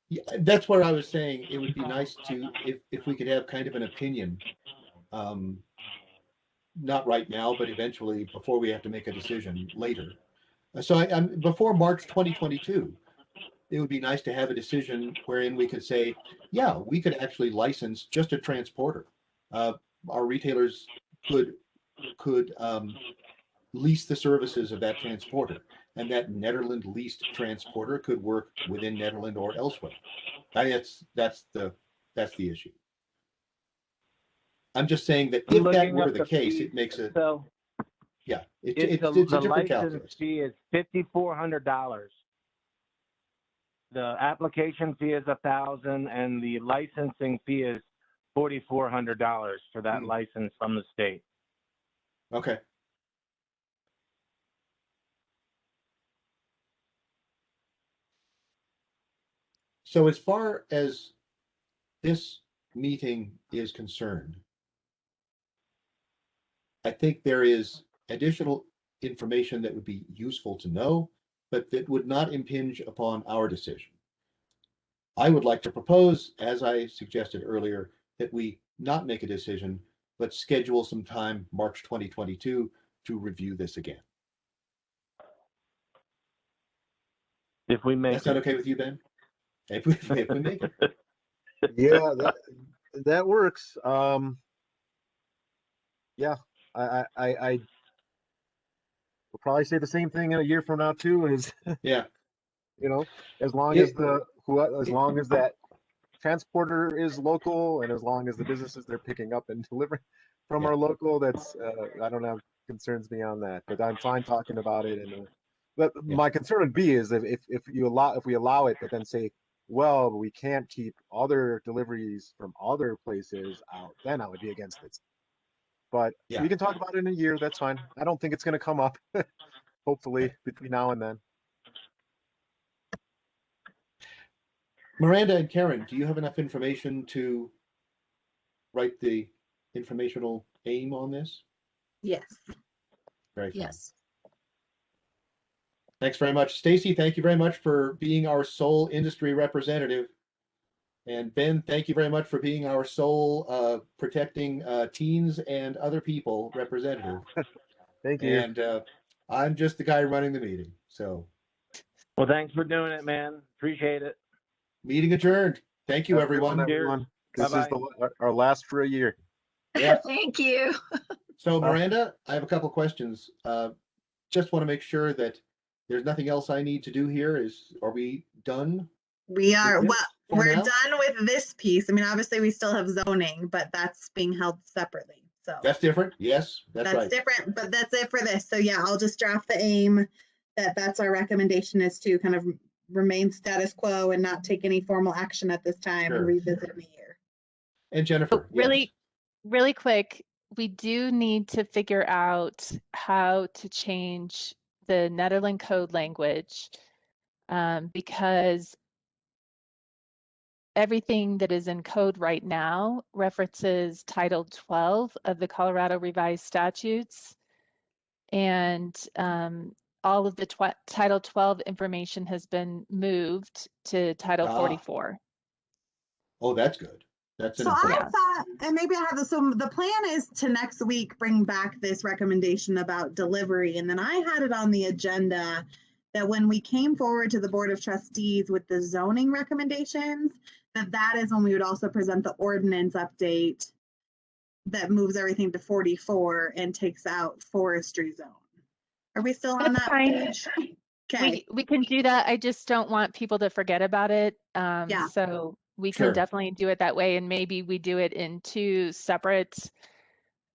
Yeah, that's where I was saying it would be nice to, if we could have kind of an opinion, not right now, but eventually before we have to make a decision later. So I'm before March 2022, it would be nice to have a decision wherein we could say, yeah, we could actually license just a transporter. Our retailers could lease the services of that transporter, and that Netherlands leased transporter could work within Netherlands or elsewhere. I mean, that's the issue. I'm just saying that I'm if that looking were up the case, fee. it makes it, So yeah, it's the a different license calculus. fee is $5,400. The application fee is $1,000, and the licensing fee is $4,400 for that license from the state. Okay. So as far as this meeting is concerned, I think there is additional information that would be useful to know, but that would not impinge upon our decision. I would like to propose, as I suggested earlier, that we not make a decision, but schedule some time, March 2022, to review this again. If we make That's not okay with you, Ben? If we make it. Yeah, that works. Yeah, I will probably say the same thing in a year from now too. Is Yeah. as long as that transporter is local, and as long as the businesses they're picking up and delivering from are local, that's I don't have concerns beyond that. But I'm fine talking about it. And but my concern would be is if we allow it, but then say well, we can't keep other deliveries from other places out, then I would be against it. But Yeah. we can talk about it in a year. That's fine. I don't think it's going to come up, hopefully, between now and then. Miranda and Karen, do you have enough information to write the informational aim on this? Yes. Very fine. Yes. Thanks very much. Stacy, thank you very much for being our sole industry representative. And Ben, thank you very much for being our sole protecting teens and other people representative. Thank you. And I'm just the guy running the meeting. So Well, thanks for doing it, man. Appreciate it. meeting adjourned. Thank you, Have a good one, everyone. everyone. This is Bye-bye. our last for a year. Yeah. Thank you. So Miranda, I have a couple of questions. Just want to make sure that there's nothing else I need to do here. Are we done? We are, Okay, well, for we're now? done with this piece. I mean, obviously we still have zoning, but that's being held separately. So That's different. Yes, that's right. different, but that's it for this. So yeah, I'll just draft the aim that's our recommendation, is to kind of remain status quo and not take any formal action at this time Sure. and revisit in a year. And Jennifer, yes. Really quick, we do need to figure out how to change the Netherlands code language, because everything that is in code right now references Title 12 of the Colorado Revised Statutes. And all of the Title 12 information has been moved to Title 44. Oh, that's good. That's an So I important. thought, and maybe I have this, so the plan is to next week bring back this recommendation about delivery. And then I had it on the agenda that when we came forward to the Board of Trustees with the zoning recommendations, that is when we would also present the ordinance update that moves everything to 44 and takes out forestry zone. Are we still on That's that fine. page? Okay. We can do that. I just don't want people to forget about it. Yeah. So we Sure. can definitely do it that way. And maybe we do it in two separate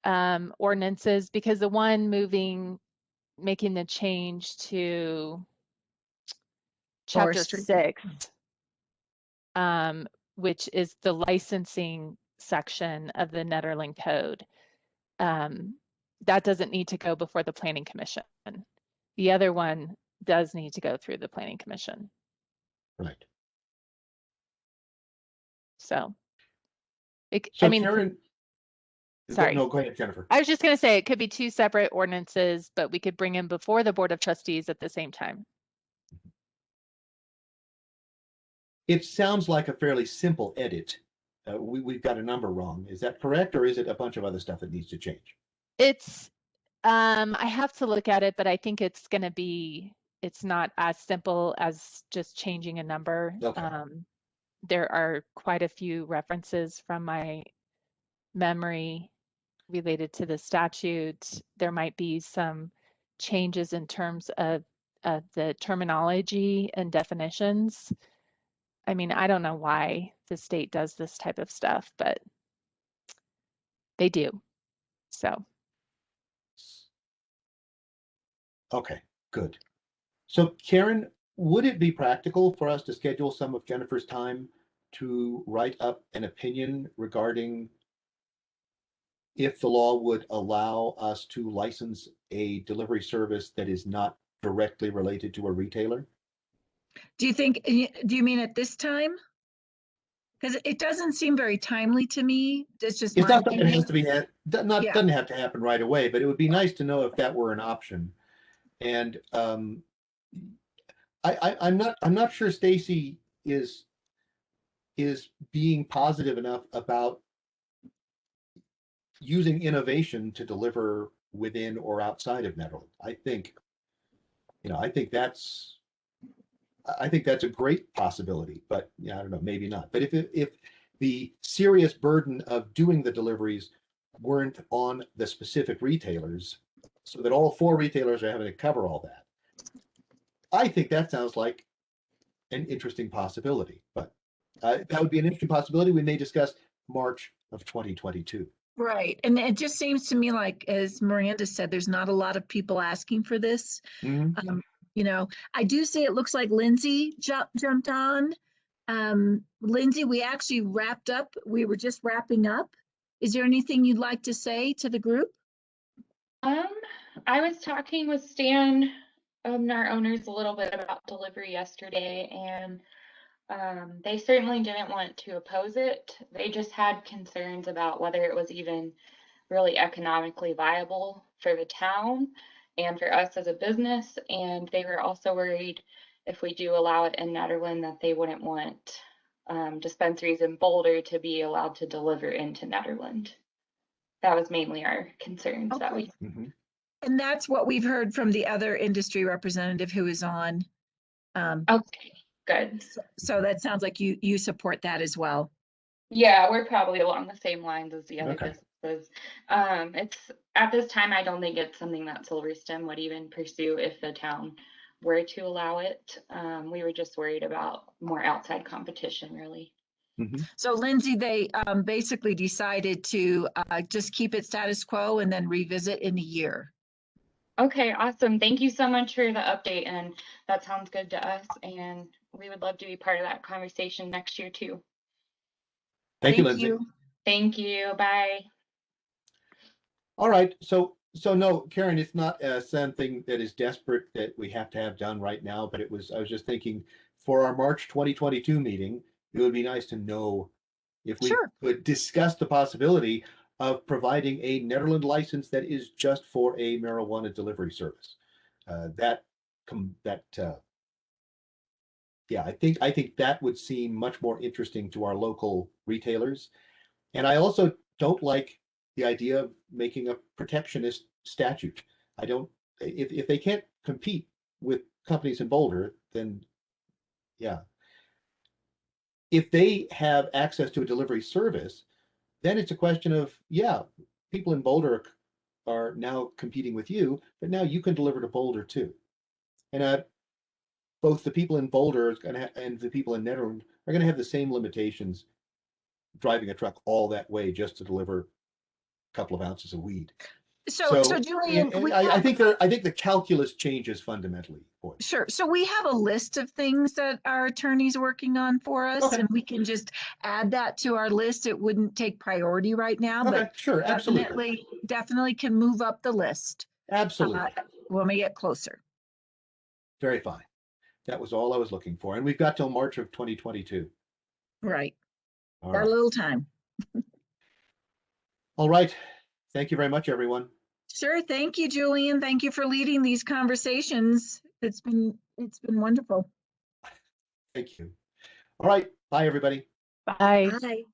ordinances, because the one making the change to chapter Forestry. 6, which is the licensing section of the Netherlands Code, that doesn't need to go before the Planning Commission. The other one does need to go through the Planning Commission. Right. So, So I mean, Karen, sorry. No, go ahead, Jennifer. I was just going to say it could be two separate ordinances, but we could bring them before the Board of Trustees at the same time. It sounds like a fairly simple edit. We've got a number wrong. Is that correct? Or is it a bunch of other stuff that needs to change? It's, I have to look at it, but I think it's going to be, it's not as simple as just changing a number. Okay. There are quite a few references from my memory related to the statute. There might be some changes in terms of the terminology and definitions. I mean, I don't know why the state does this type of stuff, but they do. So. Okay, good. So Karen, would it be practical for us to schedule some of Jennifer's time to write up an opinion regarding if the law would allow us to license a delivery service that is not directly related to a retailer? Do you mean at this time? Because it doesn't seem very timely to me. It's just It's my not something that opinion. has to be, Yeah. doesn't have to happen right away, but it would be nice to know if that were an option. And I'm not sure Stacy is being positive enough about using innovation to deliver within or outside of Netherlands. I think that's a great possibility, but yeah, I don't know, maybe not. But if the serious burden of doing the deliveries weren't on the specific retailers, so that all 4 retailers are having to cover all that, I think that sounds like an interesting possibility. But that would be an interesting possibility we may discuss March of 2022. Right. And it just seems to me like, as Miranda said, there's not a lot of people asking for this. Mm-hmm. I do see it looks like Lindsay jumped on. Lindsay, we actually wrapped up. We were just wrapping up. Is there anything you'd like to say to the group? I was talking with Stan, our owners, a little bit about delivery yesterday, and they certainly didn't want to oppose it. They just had concerns about whether it was even really economically viable for the town and for us as a business. And they were also worried if we do allow it in Nederland that they wouldn't want dispensaries in Boulder to be allowed to deliver into Nederland. That was mainly our concerns that we. Mhm. And that's what we've heard from the other industry representative who is on. Okay, good. So that sounds like you support that as well. Yeah, we're probably along the same lines as the other Okay. businesses. It's at this time, I don't think it's something that Silverston would even pursue if the town were to allow it. We were just worried about more outside competition, really. So Lindsay, they basically decided to just keep it status quo and then revisit in a year. Okay, awesome. Thank you so much for the update, and that sounds good to us. And we would love to be part of that conversation next year too. Thank you, Lindsay. Thank you. Bye. All right. So no, Karen, it's not something that is desperate that we have to have done right now, but I was just thinking for our March 2022 meeting, it would be nice to know if we Sure. could discuss the possibility of providing a Netherlands license that is just for a marijuana delivery service. Yeah, I think that would seem much more interesting to our local retailers. And I also don't like the idea of making a protectionist statute. I don't, if they can't compete with companies in Boulder, then yeah. If they have access to a delivery service, then it's a question of, yeah, people in Boulder are now competing with you, but now you can deliver to Boulder too. And both the people in Boulder and the people in Netherlands are going to have the same limitations driving a truck all that way just to deliver a couple of ounces of weed. So Julian, I think the calculus changes fundamentally. Sure. So we have a list of things that our attorney's working on for us, Okay. and we can just add that to our list. It wouldn't take priority right now, Okay, but sure, absolutely. definitely can move up the list Absolutely. when we get closer. Very fine. That was all I was looking for. And we've got till March of 2022. Right. All Got right. a little time. All right. Thank you very much, everyone. Sure. Thank you, Julian. Thank you for leading these conversations. It's been wonderful. Thank you. All right. Bye, everybody. Bye. Bye.